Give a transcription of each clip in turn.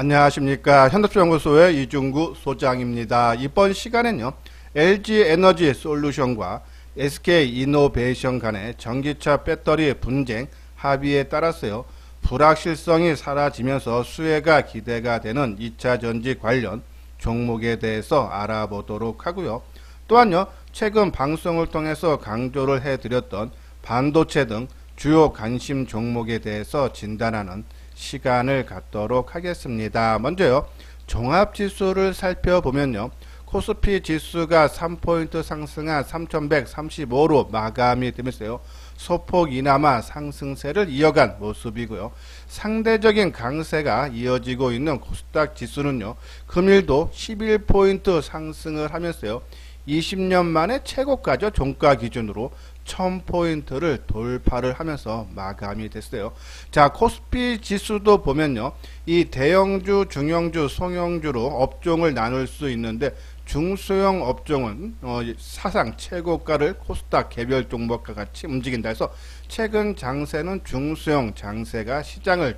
안녕하십니까. 현대투자연구소의 이중구 소장입니다. 이번 시간엔요, LG에너지솔루션과 SK이노베이션 간의 전기차 배터리 분쟁 합의에 따라서요, 불확실성이 사라지면서 수혜가 기대가 되는 2차전지 관련 종목에 대해서 알아보도록 하고요. 또한요, 최근 방송을 통해서 강조를 해드렸던 반도체 등 주요 관심 종목에 대해서 진단하는 시간을 갖도록 하겠습니다. 먼저요, 종합지수를 살펴보면요, 코스피 지수가 3포인트 상승한 3135로 마감이 되면서요, 소폭이나마 상승세를 이어간 모습이고요. 상대적인 강세가 이어지고 있는 코스닥 지수는요, 금일도 11포인트 상승을 하면서요, 20년 만에 최고가죠. 종가 기준으로 1000포인트를 돌파를 하면서 마감이 됐어요. 자, 코스피 지수도 보면요, 이 대형주, 중형주, 송형주로 업종을 나눌 수 있는데, 중소형 업종은 사상 최고가를 코스닥 개별 종목과 같이 움직인다 해서 최근 장세는 중소형 장세가 시장을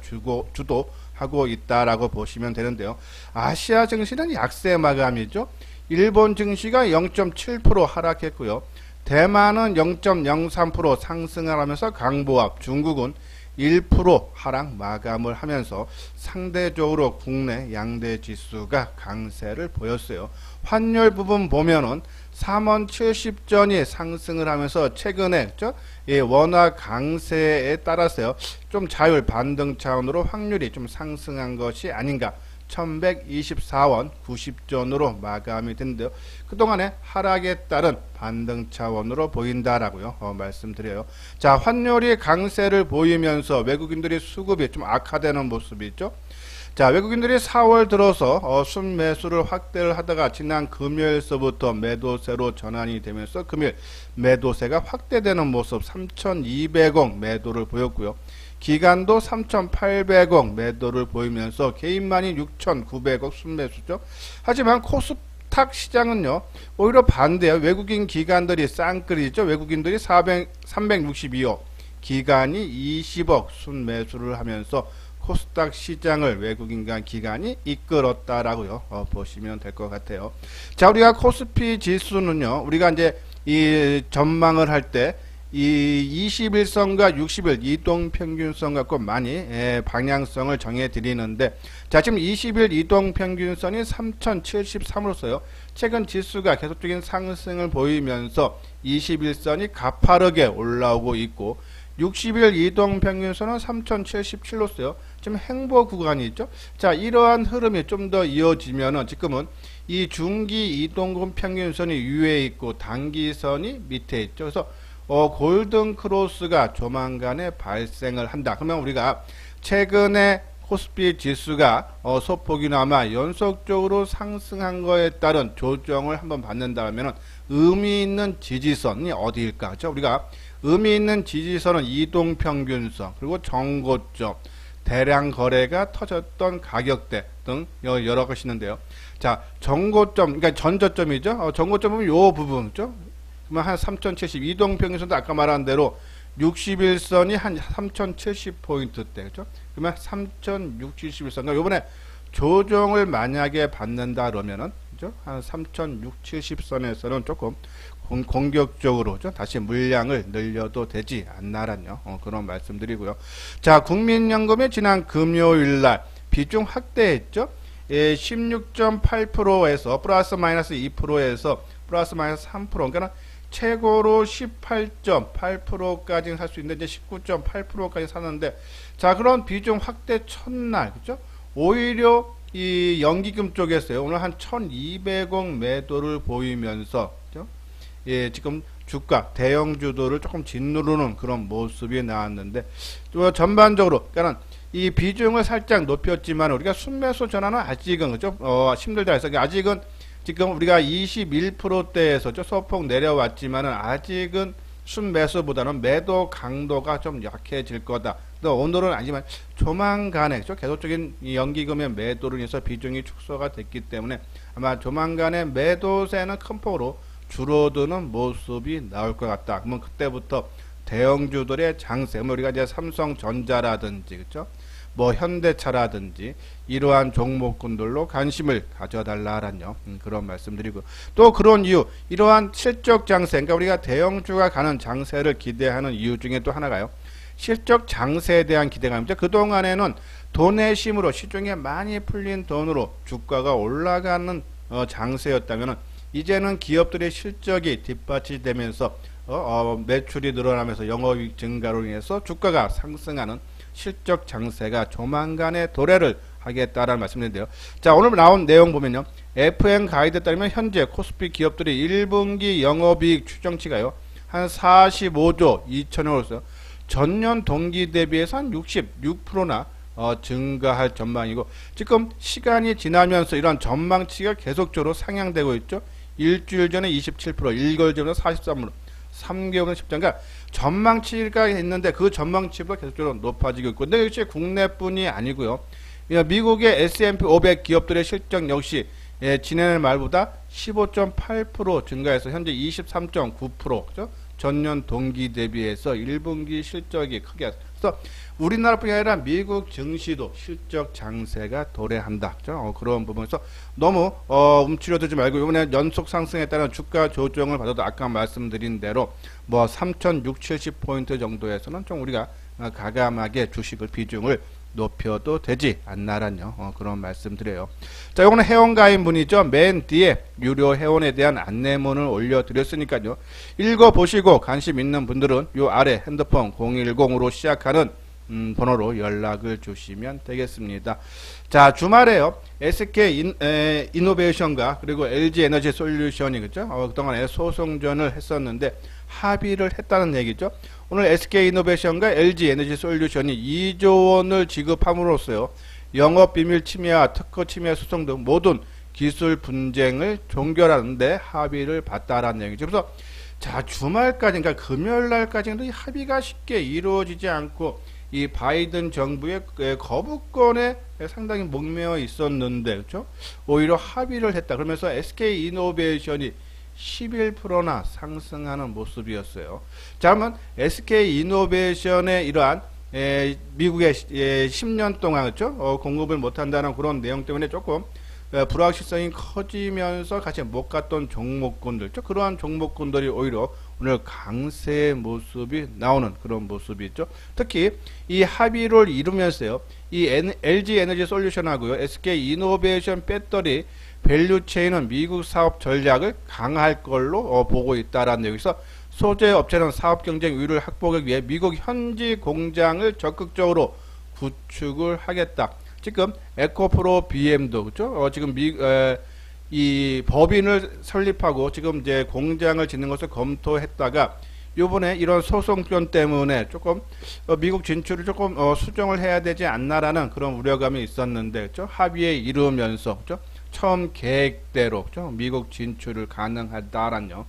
주도하고 있다라고 보시면 되는데요. 아시아 증시는 약세 마감이죠. 일본 증시가 0.7% 하락했고요. 대만은 0.03% 상승을 하면서 강보합, 중국은 1% 하락 마감을 하면서 상대적으로 국내 양대 지수가 강세를 보였어요. 환율 부분 보면은 3원 70전이 상승을 하면서 최근에 원화 강세에 따라서요, 좀 자율 반등 차원으로 확률이 좀 상승한 것이 아닌가. 1124원 90전으로 마감이 됐는데요. 그동안에 하락에 따른 반등 차원으로 보인다라고요, 말씀드려요. 자, 환율이 강세를 보이면서 외국인들이 수급이 좀 악화되는 모습이 있죠. 자, 외국인들이 4월 들어서 순매수를 확대를 하다가 지난 금요일서부터 매도세로 전환이 되면서 금일 매도세가 확대되는 모습 3200억 매도를 보였고요. 기간도 3800억 매도를 보이면서 개인만이 6900억 순매수죠. 하지만 코스닥 시장은요, 오히려 반대예요. 외국인 기관들이 쌍끌이죠. 외국인들이 362억, 기관이 20억 순매수를 하면서 코스닥 시장을 외국인 기관이 이끌었다라고요, 보시면 될 것 같아요. 자, 우리가 코스피 지수는요, 우리가 이제 이 전망을 할 때 이 21선과 60일 이동평균선 갖고 많이 방향성을 정해 드리는데, 자, 지금 20일 이동평균선이 3073으로서요, 최근 지수가 계속적인 상승을 보이면서 21선이 가파르게 올라오고 있고, 60일 이동평균선은 3077로서요, 지금 행보 구간이 있죠. 자, 이러한 흐름이 좀 더 이어지면은 지금은 이 중기 이동금 평균선이 위에 있고 단기선이 밑에 있죠. 그래서 골든 크로스가 조만간에 발생을 한다. 그러면 우리가 최근에 코스피 지수가 소폭이나마 연속적으로 상승한 거에 따른 조정을 한번 받는다면 의미 있는 지지선이 어디일까? 그렇죠? 우리가 의미 있는 지지선은 이동평균선, 그리고 정고점, 대량 거래가 터졌던 가격대 등 여러 것이 있는데요. 자, 정고점, 그러니까 전저점이죠. 정고점은 요 부분이죠. 그러면 한 3070, 이동평균선도 아까 말한 대로 61선이 한 3070포인트대, 그죠? 그러면 3671선. 그러니까 요번에 조정을 만약에 받는다 그러면은, 그죠? 한 3670선에서는 조금 공격적으로 다시 물량을 늘려도 되지 않나라뇨, 그런 말씀드리고요. 자, 국민연금이 지난 금요일날 비중 확대했죠. 16.8%에서 플러스 마이너스 2%에서 플러스 마이너스 3%, 그러니까 최고로 18.8%까지 살 수 있는데 이제 19.8%까지 사는데, 자, 그런 비중 확대 첫날, 그죠? 오히려 이 연기금 쪽에서요, 오늘 한 1200억 매도를 보이면서, 그죠? 예, 지금 주가 대형주도를 조금 짓누르는 그런 모습이 나왔는데, 또 전반적으로 그러니까 이 비중을 살짝 높였지만 우리가 순매수 전환은 아직은, 그죠? 힘들다 해서 아직은 지금 우리가 21%대에서 소폭 내려왔지만은 아직은 순매수보다는 매도 강도가 좀 약해질 거다. 또 오늘은 아니지만 조만간에 계속적인 연기금의 매도를 인해서 비중이 축소가 됐기 때문에 아마 조만간에 매도세는 큰 폭으로 줄어드는 모습이 나올 것 같다. 그러면 그때부터 대형주들의 장세, 우리가 이제 삼성전자라든지, 그죠? 뭐 현대차라든지 이러한 종목군들로 관심을 가져달라라는 그런 말씀드리고, 또 그런 이유, 이러한 실적 장세, 그러니까 우리가 대형주가 가는 장세를 기대하는 이유 중에 또 하나가요, 실적 장세에 대한 기대감이죠. 그동안에는 돈의 힘으로, 시중에 많이 풀린 돈으로 주가가 올라가는 장세였다면, 이제는 기업들의 실적이 뒷받침되면서 매출이 늘어나면서 영업이익 증가로 인해서 주가가 상승하는 실적 장세가 조만간에 도래를 하겠다라는 말씀인데요. 자, 오늘 나온 내용 보면요, FM 가이드에 따르면 현재 코스피 기업들이 1분기 영업이익 추정치가요 한 45조 2천억으로서 전년 동기 대비해서 한 66%나 증가할 전망이고, 지금 시간이 지나면서 이런 전망치가 계속적으로 상향되고 있죠. 일주일 전에 27%, 1개월 전에 43%, 3개월은 10%. 그러니까 전망치가 있는데 그 전망치보다 계속적으로 높아지고 있고, 근데 역시 국내뿐이 아니고요, 미국의 S&P 500 기업들의 실적 역시 지난해 말보다 15.8% 증가해서 현재 23.9%, 그죠? 전년 동기 대비해서 1분기 실적이 크게, 그래서 우리나라뿐이 아니라 미국 증시도 실적 장세가 도래한다, 그죠? 그런 부분에서 너무 움츠려들지 말고, 이번에 연속 상승에 따른 주가 조정을 받아도 아까 말씀드린 대로 뭐 3,670포인트 정도에서는 좀 우리가 가감하게 주식을 비중을 높여도 되지 않나란요, 그런 말씀 드려요. 자, 요거는 회원가입 문이죠. 맨 뒤에 유료 회원에 대한 안내문을 올려드렸으니까요, 읽어보시고 관심 있는 분들은 요 아래 핸드폰 010으로 시작하는 번호로 연락을 주시면 되겠습니다. 자, 주말에요, SK 이노베이션과 그리고 LG 에너지 솔루션이, 그죠? 그동안에 소송전을 했었는데 합의를 했다는 얘기죠. 오늘 SK 이노베이션과 LG 에너지 솔루션이 2조 원을 지급함으로써요, 영업 비밀 침해와 특허 침해 소송 등 모든 기술 분쟁을 종결하는데 합의를 봤다라는 얘기죠. 그래서 자, 주말까지, 그러니까 금요일 날까지는 이 합의가 쉽게 이루어지지 않고 이 바이든 정부의 거부권에 상당히 목매어 있었는데, 그렇죠? 오히려 합의를 했다. 그러면서 SK 이노베이션이 11%나 상승하는 모습이었어요. 자, 그러면 SK 이노베이션의 이러한 미국의 10년 동안, 그렇죠? 공급을 못한다는 그런 내용 때문에 조금 불확실성이 커지면서 같이 못 갔던 종목군들, 그러한 종목군들이 오히려 오늘 강세의 모습이 나오는 그런 모습이 있죠. 특히 이 합의를 이루면서요, 이 LG 에너지 솔루션하고요, SK 이노베이션 배터리 밸류체인은 미국 사업 전략을 강화할 걸로 보고 있다라는 여기서 소재 업체는 사업 경쟁 우위를 확보하기 위해 미국 현지 공장을 적극적으로 구축을 하겠다. 지금 에코프로 BM도, 그렇죠? 지금 이 법인을 설립하고 지금 이제 공장을 짓는 것을 검토했다가 요번에 이런 소송권 때문에 조금 미국 진출을 조금 수정을 해야 되지 않나라는 그런 우려감이 있었는데, 그렇죠? 합의에 이르면서, 그렇죠? 처음 계획대로, 그렇죠? 미국 진출을 가능하다라는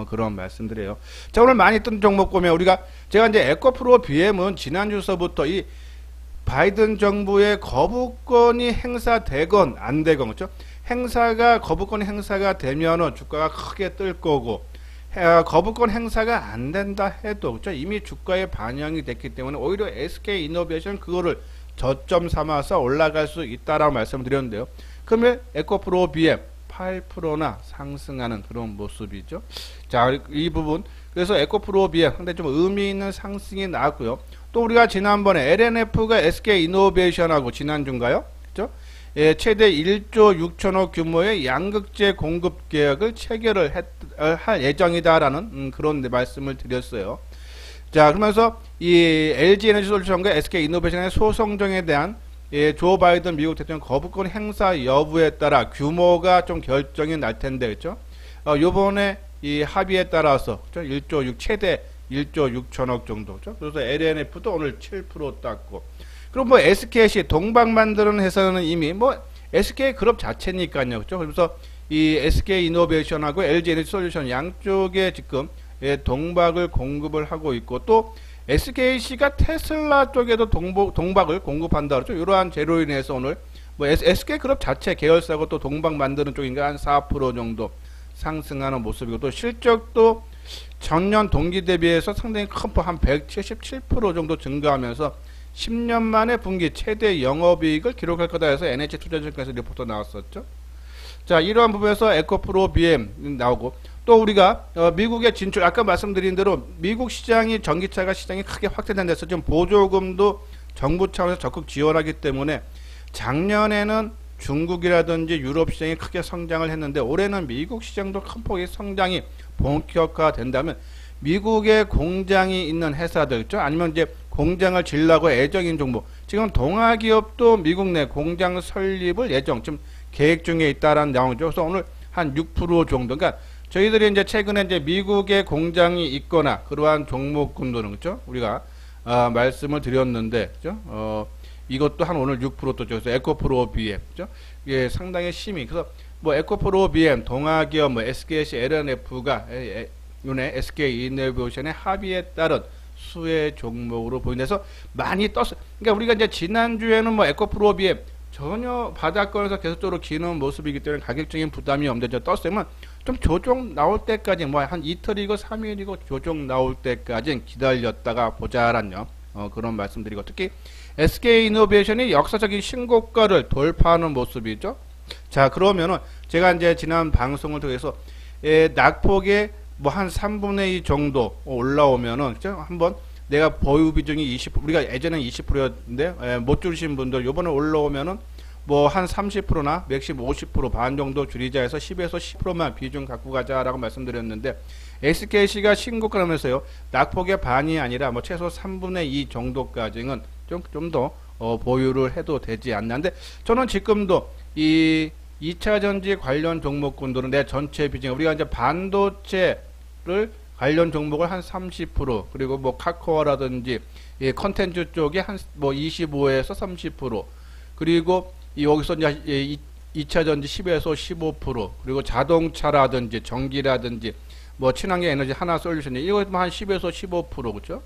그런 말씀드려요. 자, 오늘 많이 뜬 종목 보면 우리가 제가 이제 에코프로 BM은 지난주서부터 이 바이든 정부의 거부권이 행사되건 안 되건, 그렇죠? 거부권 행사가 되면은 주가가 크게 뜰 거고, 거부권 행사가 안 된다 해도, 그렇죠? 이미 주가에 반영이 됐기 때문에 오히려 SK 이노베이션 그거를 저점 삼아서 올라갈 수 있다라고 말씀드렸는데요. 그러면 에코프로 BM 8%나 상승하는 그런 모습이죠. 자, 이 부분, 그래서 에코프로 BM 상당히 좀 의미 있는 상승이 나왔고요. 또 우리가 지난번에 LNF가 SK 이노베이션하고 지난주인가요? 그죠? 최대 1조 6천억 규모의 양극재 공급 계약을 체결을 할 예정이다라는 그런 말씀을 드렸어요. 자, 그러면서 이 LG 에너지 솔루션과 SK 이노베이션의 소송정에 대한 조 바이든 미국 대통령 거부권 행사 여부에 따라 규모가 좀 결정이 날 텐데, 그렇죠? 요번에 이 합의에 따라서, 그렇죠? 1조 6, 최대 1조 6천억 정도, 그렇죠? 그래서 LNF도 오늘 7% 땄고, 그럼 뭐 SKC 동박 만드는 회사는 이미 뭐 SK 그룹 자체니까요, 그렇죠? 그래서 이 SK 이노베이션하고 LG 에너지 솔루션 양쪽에 지금 동박을 공급을 하고 있고, 또 SKC가 테슬라 쪽에도 동박을 공급한다, 그렇죠? 이러한 재료로 인해서 오늘 뭐 SK 그룹 자체 계열사고 또 동박 만드는 쪽인가 한 4% 정도 상승하는 모습이고, 또 실적도 전년 동기 대비해서 상당히 큰 한 177% 정도 증가하면서 10년 만에 분기 최대 영업이익을 기록할 거다 해서 NH투자증권에서 리포트 나왔었죠. 자, 이러한 부분에서 에코프로 BM 나오고, 또 우리가 미국의 진출, 아까 말씀드린 대로 미국 시장이 전기차가 시장이 크게 확대된 데서 지금 보조금도 정부 차원에서 적극 지원하기 때문에 작년에는 중국이라든지 유럽 시장이 크게 성장을 했는데 올해는 미국 시장도 큰 폭의 성장이 본격화된다면 미국의 공장이 있는 회사들, 있죠? 아니면 이제 공장을 지으려고 애정인 종목, 지금 동아기업도 미국 내 공장 설립을 예정, 지금 계획 중에 있다라는 내용이죠. 그래서 오늘 한 6% 정도, 그러니까 저희들이 이제 최근에 이제 미국의 공장이 있거나 그러한 종목군들은, 그죠? 우리가 말씀을 드렸는데, 그죠? 이것도 한 오늘 6%또 그래서 에코프로 BM, 그죠? 이게 상당히 심히, 그래서 뭐 에코프로 BM, 동아기업, 뭐 SKC, LNF가 요네 SK 이노베이션의 합의에 따른 수혜 종목으로 보인다서 많이 떴어요. 그러니까 우리가 이제 지난주에는 뭐 에코프로 BM 전혀 바닥권에서 계속적으로 기는 모습이기 때문에 가격적인 부담이 없는데 떴으면 좀 조정 나올 때까지 뭐 한 이틀이고 3일이고 조정 나올 때까지 기다렸다가 보자란요. 그런 말씀드리고, 특히 SK 이노베이션이 역사적인 신고가를 돌파하는 모습이죠. 자, 그러면은 제가 이제 지난 방송을 통해서 낙폭의 뭐 한 3분의 2 정도 올라오면은, 그죠? 한번 내가 보유 비중이 20%, 우리가 예전에 20%였는데 못 줄이신 분들 요번에 올라오면은 뭐 한 30%나 맥심 50% 반 정도 줄이자 해서 10에서 10%만 비중 갖고 가자라고 말씀드렸는데, SKC가 신고가라면서요, 낙폭의 반이 아니라 뭐 최소 3분의 2 정도까지는 좀 더 보유를 해도 되지 않나. 근데 저는 지금도 이 2차 전지 관련 종목군들은 내 전체 비중, 우리가 이제 반도체를 관련 종목을 한 30%, 그리고 뭐 카카오라든지 이 컨텐츠 쪽에 한 뭐 25에서 30%, 그리고 여기서 이제 2차 전지 10에서 15%, 그리고 자동차라든지 전기라든지 뭐 친환경 에너지 하나 솔루션이 이것만 한 10에서 15%, 그죠?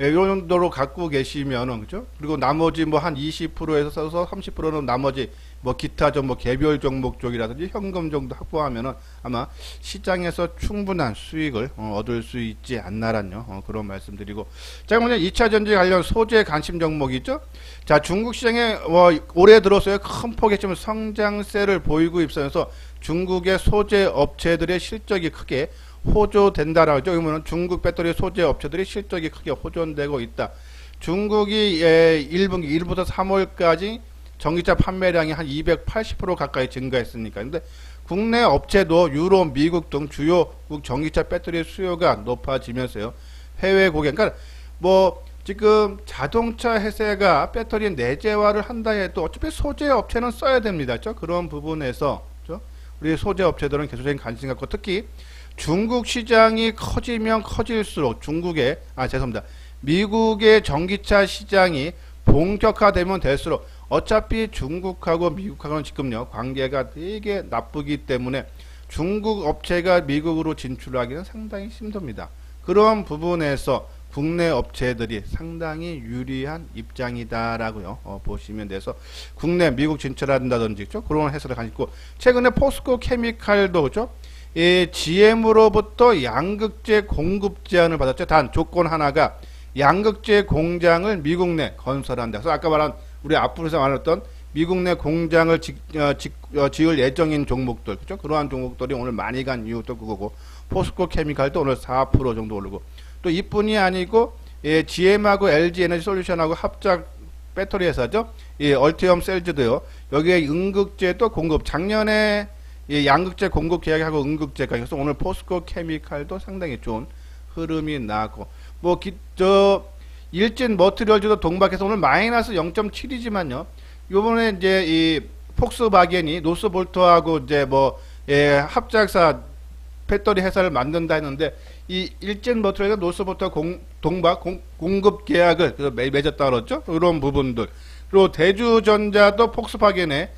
이 정도로 갖고 계시면은, 그죠? 그리고 나머지 뭐 한 20%에서 써서 30%는 나머지 뭐 기타 좀 뭐 개별 종목 쪽이라든지 현금 정도 확보하면은 아마 시장에서 충분한 수익을 얻을 수 있지 않나란요. 그런 말씀드리고, 자, 먼저 2차 전지 관련 소재 관심 종목이죠. 자, 중국 시장에 올해 들어서요 큰 폭의 좀 성장세를 보이고 있어서 중국의 소재 업체들의 실적이 크게 호조된다라고 하죠. 그러면 중국 배터리 소재 업체들이 실적이 크게 호전되고 있다. 중국이 1분기 1부터 3월까지 전기차 판매량이 한 280% 가까이 증가했으니까. 근데 국내 업체도 유럽, 미국 등 주요국 전기차 배터리 수요가 높아지면서요, 해외 고객, 그러니까 뭐 지금 자동차 회사가 배터리 내재화를 한다 해도 어차피 소재 업체는 써야 됩니다. 그렇죠? 그런 부분에서, 그렇죠? 우리 소재 업체들은 계속적인 관심 갖고, 특히 중국 시장이 커지면 커질수록 미국의 전기차 시장이 본격화되면 될수록 어차피 중국하고 미국하고는 지금요 관계가 되게 나쁘기 때문에 중국 업체가 미국으로 진출하기는 상당히 힘듭니다. 그런 부분에서 국내 업체들이 상당히 유리한 입장이다라고요 보시면 돼서 국내 미국 진출한다든지, 그렇죠? 그런 해설을 가지고, 최근에 포스코 케미칼도, 그렇죠? GM으로부터 양극재 공급 제안을 받았죠. 단 조건 하나가 양극재 공장을 미국 내 건설한다. 그래서 아까 말한 우리 앞으로서 말했던 미국 내 공장을 지을 예정인 종목들, 그렇죠? 그러한 종목들이 오늘 많이 간 이유도 그거고, 포스코 케미칼도 오늘 4% 정도 오르고, 또 이뿐이 아니고 GM하고 LG 에너지 솔루션하고 합작 배터리 회사죠. 얼티엄 셀즈도요. 여기에 응극재도 공급, 작년에 양극재 공급 계약하고 응극재가 있어서 오늘 포스코 케미칼도 상당히 좋은 흐름이 나고, 뭐 일진 머티리얼즈도 동박해서 오늘 마이너스 0.7이지만요. 요번에 이제 이 폭스바겐이 노스볼트하고 이제 뭐 합작사 배터리 회사를 만든다 했는데, 이 일진 머티리얼과 노스볼트와 동박 공급 계약을 맺었다 그랬죠. 이런 부분들. 그리고 대주전자도 폭스바겐에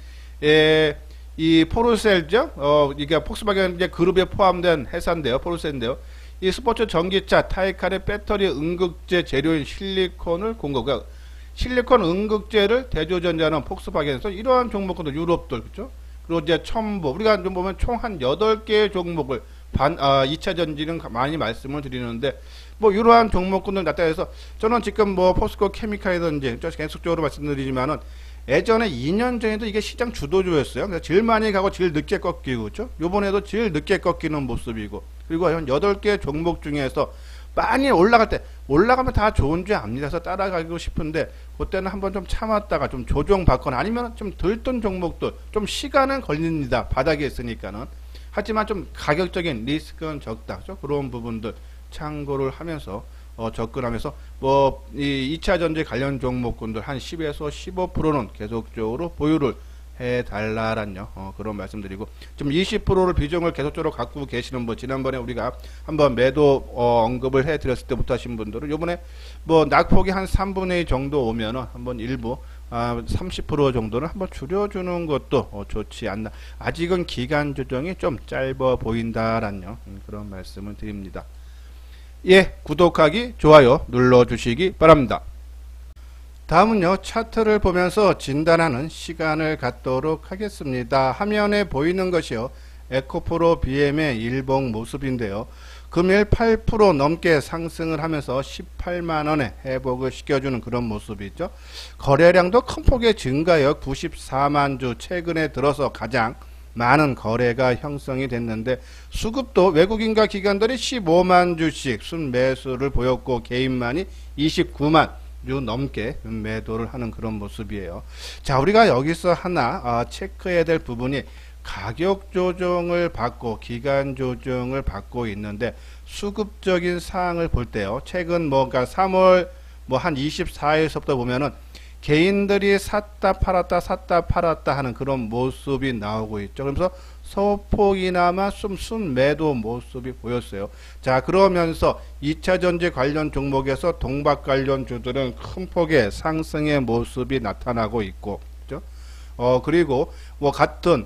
이 포르셀죠. 이게 폭스바겐 이제 그룹에 포함된 회사인데요. 포르셀인데요. 이 스포츠 전기차 타이칸의 배터리 응극재 재료인 실리콘을 공급. 그러니까 실리콘 응극재를 대주전자는 폭스바겐에서 이러한 종목도 유럽들, 그렇죠? 그리고 이제 첨보, 우리가 좀 보면 총 한 8개의 종목을 2차 전지는 많이 말씀을 드리는데, 뭐 이러한 종목군들 나타나서 저는 지금 뭐 포스코 케미칼이든지 계속적으로 말씀드리지만은 예전에 2년 전에도 이게 시장 주도주였어요. 그래서 제일 많이 가고 제일 늦게 꺾이고, 그렇죠? 요번에도 제일 늦게 꺾이는 모습이고, 그리고 한 8개 종목 중에서 많이 올라갈 때, 올라가면 다 좋은 줄 압니다. 그래서 따라가고 싶은데, 그때는 한번 좀 참았다가 좀 조정받거나 아니면 좀 들뜬 종목들, 좀 시간은 걸립니다. 바닥에 있으니까는. 하지만 좀 가격적인 리스크는 적다. 그렇죠? 그런 부분들 참고를 하면서 접근하면서 뭐 이 2차 전지 관련 종목군들 한 10에서 15%는 계속적으로 보유를 해달라란요. 그런 말씀드리고 좀 20%를 비중을 계속적으로 갖고 계시는 분, 지난번에 우리가 한번 매도 언급을 해드렸을 때부터 하신 분들은 요번에 뭐 낙폭이 한 3분의 2 정도 오면은 한번 일부 30% 정도는 한번 줄여주는 것도 좋지 않나. 아직은 기간 조정이 좀 짧아 보인다란요. 그런 말씀을 드립니다. 예, 구독하기, 좋아요 눌러주시기 바랍니다. 다음은요, 차트를 보면서 진단하는 시간을 갖도록 하겠습니다. 화면에 보이는 것이요, 에코프로 BM의 일봉 모습인데요. 금일 8% 넘게 상승을 하면서 18만원에 회복을 시켜주는 그런 모습이죠. 거래량도 큰 폭의 증가요. 94만 주, 최근에 들어서 가장 많은 거래가 형성이 됐는데, 수급도 외국인과 기관들이 15만 주씩 순매수를 보였고, 개인만이 29만 주 넘게 매도를 하는 그런 모습이에요. 자, 우리가 여기서 하나 체크해야 될 부분이 가격 조정을 받고 기간 조정을 받고 있는데, 수급적인 사항을 볼 때요, 최근 그러니까 3월 한 24일서부터 보면은 개인들이 샀다 팔았다 하는 그런 모습이 나오고 있죠. 그러면서 소폭이나마 순매도 모습이 보였어요. 자, 그러면서 2차 전지 관련 종목에서 동박 관련 주들은 큰 폭의 상승의 모습이 나타나고 있고, 그죠? 그리고 뭐 같은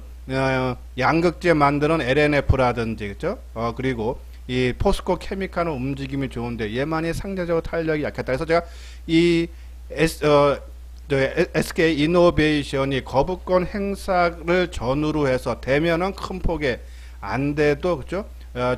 양극재 만드는 LNF라든지, 그죠? 그리고 이 포스코 케미칼은 움직임이 좋은데 얘만이 상대적으로 탄력이 약했다. 그래서 제가 이 SK 이노베이션이 거부권 행사를 전후로 해서 되면은 큰 폭의 안 돼도, 그죠?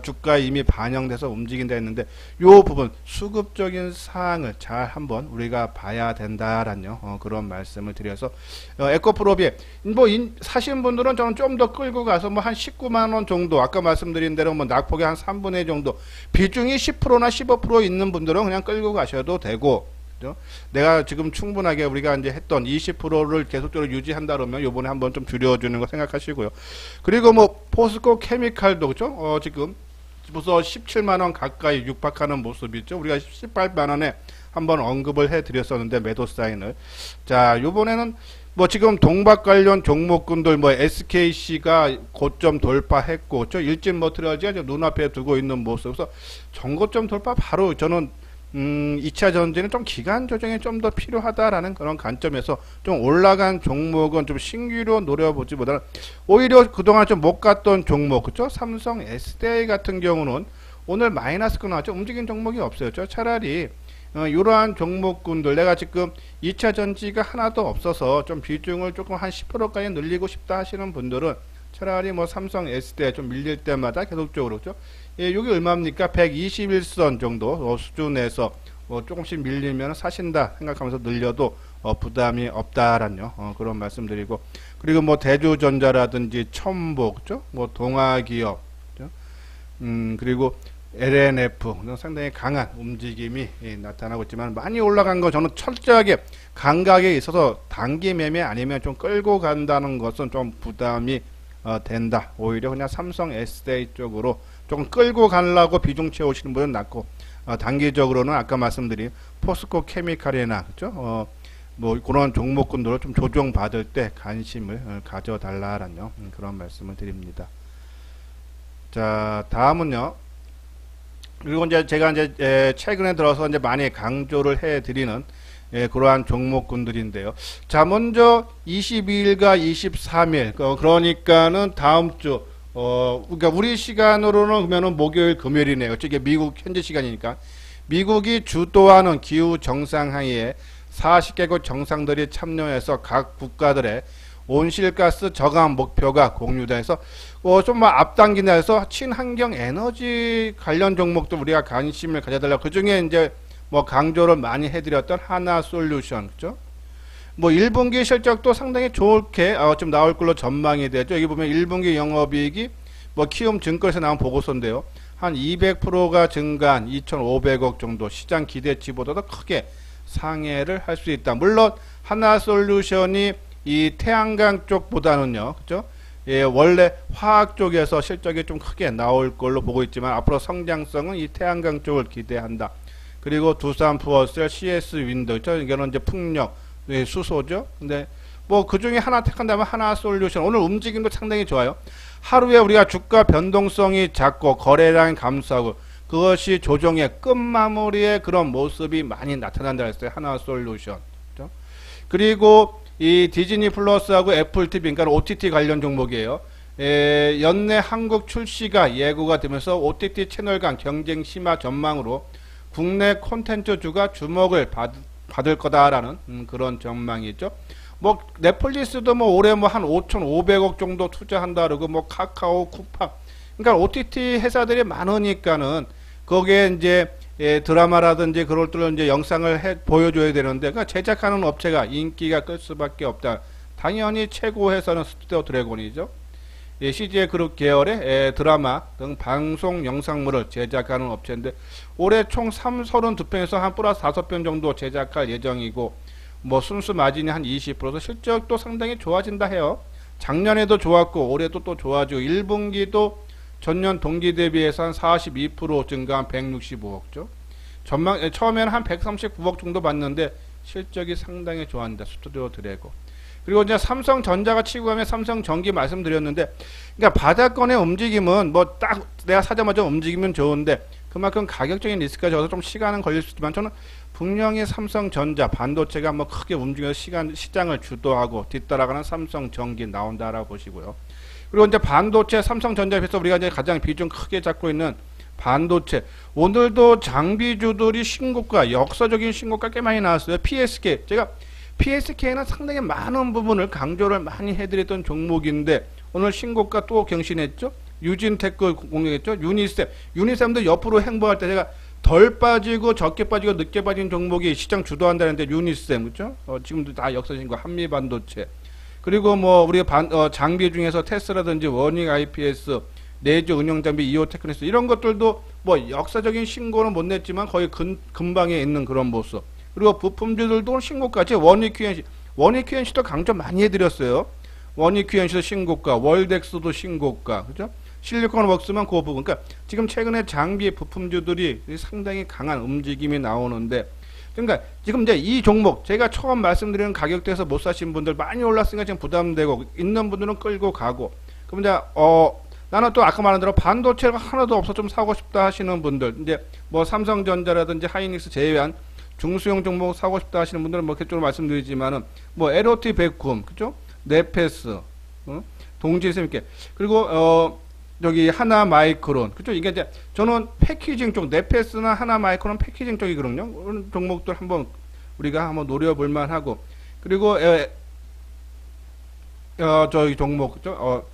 주가 이미 반영돼서 움직인다 했는데, 요 부분 수급적인 사항을 잘 한번 우리가 봐야 된다라는 그런 말씀을 드려서 에코프로비 뭐 사시는 분들은 저는 좀 더 끌고 가서 뭐 한 19만원 정도, 아까 말씀드린 대로 뭐 낙폭의 한 3분의 1 정도, 비중이 10%나 15% 있는 분들은 그냥 끌고 가셔도 되고, 그죠? 내가 지금 충분하게 우리가 이제 했던 20%를 계속적으로 유지한다 그러면 요번에 한번 좀 줄여주는 거 생각하시고요. 그리고 뭐 포스코 케미칼도, 그죠? 지금 벌써 17만원 가까이 육박하는 모습이죠. 우리가 18만원에 한번 언급을 해 드렸었는데, 매도 사인을. 자, 요번에는 뭐 지금 동박 관련 종목군들 뭐 SKC가 고점 돌파했고, 그죠? 일진머티리얼즈가 눈앞에 두고 있는 모습. 그래서 전고점 돌파 바로 저는 2차 전지는 좀 기간 조정이 좀 더 필요하다라는 그런 관점에서 좀 올라간 종목은 좀 신규로 노려보지보다는 오히려 그동안 좀 못 갔던 종목, 그죠? 삼성 SDI 같은 경우는 오늘 마이너스가 나왔죠. 움직인 종목이 없어요. 차라리 이러한 종목군들, 내가 지금 2차 전지가 하나도 없어서 좀 비중을 조금 한 10%까지 늘리고 싶다 하시는 분들은 차라리 뭐 삼성 SDI 좀 밀릴 때마다 계속적으로, 그죠? 예, 여기 얼마입니까? 121선 정도 수준에서 조금씩 밀리면 사신다 생각하면서 늘려도 부담이 없다라는 그런 말씀드리고, 그리고 뭐 대주전자라든지 첨보, 그죠? 뭐 동아기업, 그죠? 그리고 LNF 상당히 강한 움직임이 나타나고 있지만, 많이 올라간 거 저는 철저하게 감각에 있어서 단기 매매 아니면 좀 끌고 간다는 것은 좀 부담이 된다. 오히려 그냥 삼성 SDI 쪽으로 조금 끌고 가려고 비중 채우시는 분은 낫고, 단기적으로는 아까 말씀드린 포스코 케미칼이나, 그죠? 뭐 그런 종목군들을 좀 조정 받을 때 관심을 가져달라는 그런 말씀을 드립니다. 자, 다음은요. 그리고 이제 제가 이제 최근에 들어서 이제 많이 강조를 해드리는 그러한 종목군들인데요. 자, 먼저 22일과 23일, 그러니까는 다음 주, 그러니까 우리 시간으로는 그러면은 목요일, 금요일이네요. 이게 미국 현지 시간이니까. 미국이 주도하는 기후 정상회의에 40개국 정상들이 참여해서 각 국가들의 온실가스 저감 목표가 공유돼서 좀 앞당기나 해서 친환경 에너지 관련 종목도 우리가 관심을 가져달라. 그 중에 이제 뭐 강조를 많이 해드렸던 하나솔루션, 그죠? 뭐 1분기 실적도 상당히 좋게 좀 나올 걸로 전망이 되죠. 여기 보면 1분기 영업이익이 뭐 키움증권에서 나온 보고서인데요. 한 200%가 증가한 2,500억 정도, 시장 기대치보다도 크게 상회를 할 수 있다. 물론 하나솔루션이 이 태양광 쪽보다는요, 그죠? 예, 원래 화학 쪽에서 실적이 좀 크게 나올 걸로 보고 있지만 앞으로 성장성은 이 태양광 쪽을 기대한다. 그리고 두산 부어셀, CS 윈드, 이거는 이제 풍력, 예, 수소죠. 근데 뭐 그 중에 하나 택한다면 하나솔루션 오늘 움직임도 상당히 좋아요. 하루에 우리가 주가 변동성이 작고 거래량이 감소하고 그것이 조정의 끝마무리의 그런 모습이 많이 나타난다 했어요. 하나솔루션. 그렇죠? 그리고 이 디즈니 플러스하고 애플 TV, 그러니까 OTT 관련 종목이에요. 연내 한국 출시가 예고가 되면서 OTT 채널 간 경쟁 심화 전망으로 국내 콘텐츠주가 주목을 받을 거다라는 그런 전망이죠. 뭐 넷플릭스도 뭐 올해 뭐 한 5,500억 정도 투자한다 그러고 뭐 카카오, 쿠팡, 그러니까 OTT 회사들이 많으니까는 거기에 이제 드라마라든지 그럴 때는 이제 영상을 보여줘야 되는데, 그러니까 제작하는 업체가 인기가 끌 수밖에 없다. 당연히 최고 회사는 스튜디오 드래곤이죠. CJ 그룹 계열의 드라마 등 방송 영상물을 제작하는 업체인데 올해 총 32편에서 한 플러스 5편 정도 제작할 예정이고 뭐 순수 마진이 한 20%도 실적도 상당히 좋아진다 해요. 작년에도 좋았고 올해도 또 좋아지고 1분기도 전년 동기 대비해서 한 42% 증가한 165억죠. 처음에는 한 139억 정도 받는데 실적이 상당히 좋아한다. 스튜디오 드래곤. 그리고 이제 삼성전자가 치고 가면 삼성전기 말씀드렸는데, 그러니까 바닥권의 움직임은 뭐 딱 내가 사자마자 움직이면 좋은데 그만큼 가격적인 리스크가 적어서 좀 시간은 걸릴 수 있지만 저는 분명히 삼성전자 반도체가 뭐 크게 움직여서 시장을 주도하고 뒤따라가는 삼성전기 나온다라고 보시고요. 그리고 이제 반도체 삼성전자에 비해서 우리가 이제 가장 비중 크게 잡고 있는 반도체, 오늘도 장비주들이 신고가, 역사적인 신고가 꽤 많이 나왔어요. PSK, 제가 PSK는 상당히 많은 부분을 강조를 많이 해드렸던 종목인데 오늘 신고가 또 경신했죠. 유진테크 공략했죠. 유니셈도 옆으로 행보할 때 제가 덜 빠지고 적게 빠지고 늦게 빠진 종목이 시장 주도한다는데 유니셈, 그렇죠? 지금도 다 역사 신고, 한미반도체. 그리고 뭐 우리 장비 중에서 테스라든지 워닝 IPS, 내주 운영장비, 이오테크니스 이런 것들도 뭐 역사적인 신고는 못 냈지만 거의 근방에 있는 그런 모습. 그리고 부품주들도 신고가지. 원익QNC도 강조 많이 해드렸어요. 원익QNC도 신고가, 월덱스도 신고가, 그죠? 실리콘웍스만 그 부분. 그러니까 지금 최근에 장비 부품주들이 상당히 강한 움직임이 나오는데, 그러니까 지금 이제 이 종목 제가 처음 말씀드리는 가격대에서 못 사신 분들 많이 올랐으니까 지금 부담되고 있는 분들은 끌고 가고. 그럼 이제 나는 또 아까 말한 대로 반도체가 하나도 없어 좀 사고 싶다 하시는 분들, 이제 뭐 삼성전자라든지 하이닉스 제외한 중수용 종목 사고 싶다 하시는 분들은 뭐 개쪽으로 말씀드리지만은 뭐 LOT 백쿰, 그죠? 네페스, 동질샘 있게. 그리고 여기 하나 마이크론, 그죠? 이게 이제 저는 패키징 쪽, 네페스나 하나 마이크론 패키징 쪽이거든요. 그런 종목들 한번 우리가 한번 노려볼 만하고. 그리고 저기 종목, 그죠?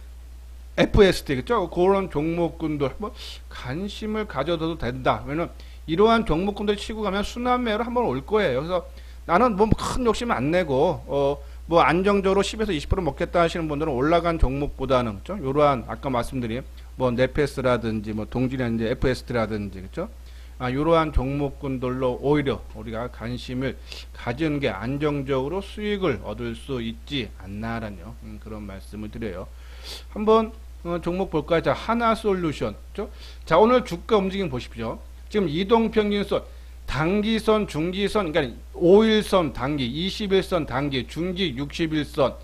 FSD, 그죠? 그런 종목군들 한번 관심을 가져도 된다. 왜냐면 이러한 종목군들 치고 가면 순환매로 한번 올 거예요. 그래서 나는 뭐 큰 욕심 안 내고 뭐 안정적으로 10에서 20% 먹겠다 하시는 분들은 올라간 종목보다는, 그죠? 요러한 아까 말씀드린 뭐 네페스라든지 뭐 동진이라든지 FSD라든지, 그죠? 요러한 종목군들로 오히려 우리가 관심을 가지는 게 안정적으로 수익을 얻을 수 있지 않나라는 그런 말씀을 드려요. 한번 종목 볼까요? 자, 하나솔루션, 그죠? 자, 오늘 주가 움직임 보십시오. 지금 이동평균선, 단기선, 중기선, 그러니까 5일선 단기, 21선 단기, 중기 61선,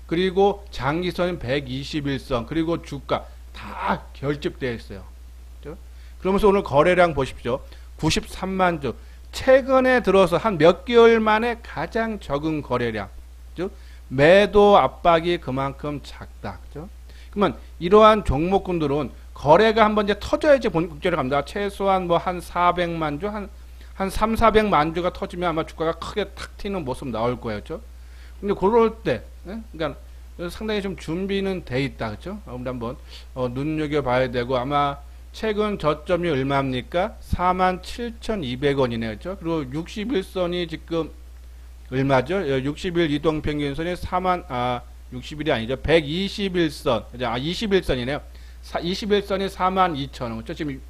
그리고 장기선은 121선, 그리고 주가 다 결집되어 있어요. 그렇죠? 그러면서 오늘 거래량 보십시오. 93만 주. 최근에 들어서 한 몇 개월 만에 가장 적은 거래량. 즉 매도 압박이 그만큼 작다. 그렇죠? 그러면 이러한 종목군들은 거래가 한번 이제 터져야지 본격적으로 갑니다. 최소한 뭐 한 400만 주, 한 3, 400만 주가 터지면 아마 주가가 크게 탁 튀는 모습 나올 거예요. 그렇죠? 근데 그럴 때, 그러니까 그래서 상당히 좀 준비는 돼 있다. 그죠? 우리 한번 눈여겨봐야 되고, 아마 최근 저점이 얼마입니까? 47,200원이네요. 그죠? 그리고 61선이 지금 얼마죠? 60일 이동평균선이 60일이 아니죠. 121선. 21선이네요. 21선이 42,000원. 그렇죠? 지금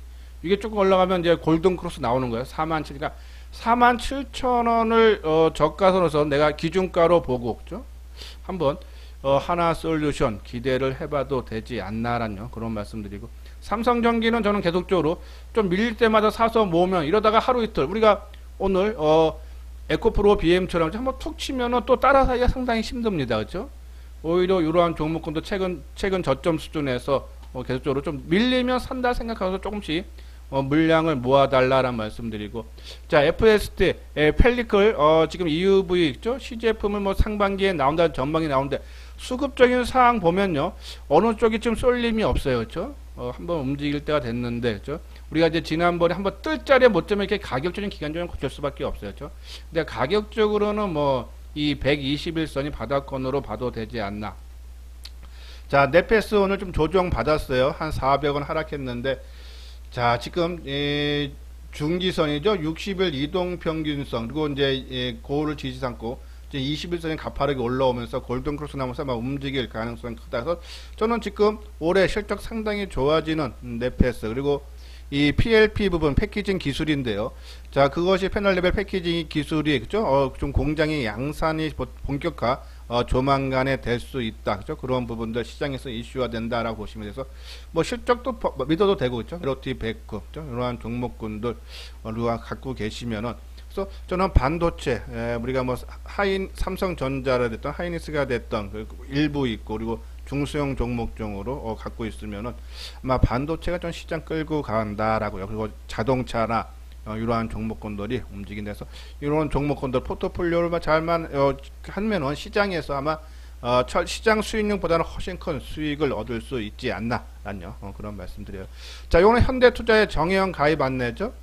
이게 조금 올라가면 이제 골든크로스 나오는 거예요. 47,000원. 그러니까 47,000원을 저가선에서 내가 기준가로 보고, 그죠? 한번 하나솔루션 기대를 해봐도 되지 않나라는 그런 말씀드리고, 삼성전기는 저는 계속적으로 좀 밀릴 때마다 사서 모으면 이러다가 하루 이틀 우리가 오늘 에코프로 BM처럼 한번 툭 치면은 또 따라가기가 상당히 힘듭니다. 그죠? 오히려 이러한 종목군도 최근 저점 수준에서 계속적으로 좀 밀리면 산다 생각하면서 조금씩 물량을 모아달라는 말씀드리고, 자, FST 펠리클 지금 EUV 있죠? 시제품을 뭐 상반기에 나온다는 전망이 나오는데 수급적인 사항 보면요, 어느 쪽이 좀 쏠림이 없어요. 그렇죠? 한번 움직일 때가 됐는데, 그죠? 우리가 이제 지난번에 한번 뜰 자리에 못 잡으면 이렇게 가격적인 기간적으로 고칠 수밖에 없어요. 그죠? 근데 가격적으로는 뭐 이 121선이 바닥권으로 봐도 되지 않나. 자, 넷패스 오늘 좀 조정 받았어요. 한 400원 하락했는데, 자, 지금 중기선이죠. 60일 이동평균선, 그리고 이제 고를 지지 삼고 이제 21선이 가파르게 올라오면서 골든크로스 나면서 막 움직일 가능성이 크다. 그래서 저는 지금 올해 실적 상당히 좋아지는 넷패스, 그리고 이 PLP 부분 패키징 기술인데요. 자, 그것이 패널 레벨 패키징 기술이, 그죠? 좀 공장의 양산이 본격화 조만간에 될 수 있다. 그죠? 그런 부분들 시장에서 이슈화 된다라고 보시면 돼서 뭐 실적도 믿어도 되고, 그죠? LOT 109, 그죠? 이러한 종목군들 우리가 갖고 계시면은, 그래서 저는 반도체, 우리가 뭐 삼성전자가 됐던 하이닉스가 됐던 그 일부 있고, 그리고 중소형 종목 중으로 갖고 있으면은 아마 반도체가 좀 시장 끌고 간다라고요. 그리고 자동차나 이러한 종목군들이 움직인다서 이런 종목군들 포트폴리오를 잘만 하면은 시장에서 아마 시장 수익률보다는 훨씬 큰 수익을 얻을 수 있지 않나라는 그런 말씀드려요. 자, 이거는 현대투자의 정혜영 가입 안내죠.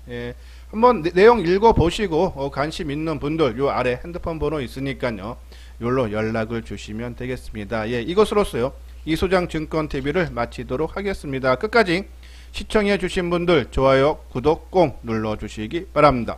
예, 한번 내용 읽어보시고 관심 있는 분들 요 아래 핸드폰 번호 있으니까요. 요로 연락을 주시면 되겠습니다. 예, 이것으로서요 이소장 증권 TV를 마치도록 하겠습니다. 끝까지 시청해 주신 분들 좋아요, 구독 꼭 눌러 주시기 바랍니다.